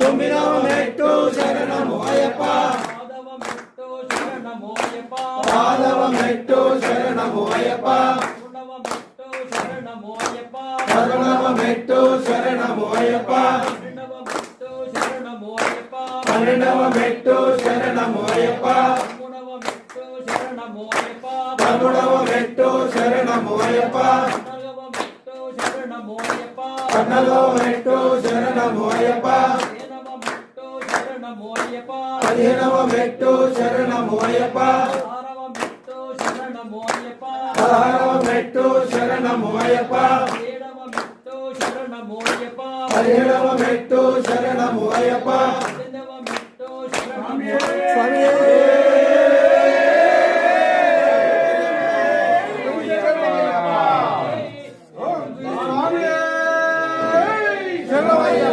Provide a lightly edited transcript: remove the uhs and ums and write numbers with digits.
తొమ్మిదవ మెట్టు శరణము అయ్యప్ప పాదవ మెట్టు శరణము అయ్యప్ప పదవ మెట్టు శరణము అయ్యప్ప పన్నెండవ మెట్టు శరణము అయ్యప్ప పదమూడవ మెట్టు శరణము అయ్యప్ప పద్నాలుగవ మెట్టు శరణము అయ్యప్ప పదిహేనవ మెట్టు శరణము అయ్యప్ప పదహారవ మెట్టు శరణము అయ్యప్ప పదిహేడవ మెట్టు శరణము అయ్యప్ప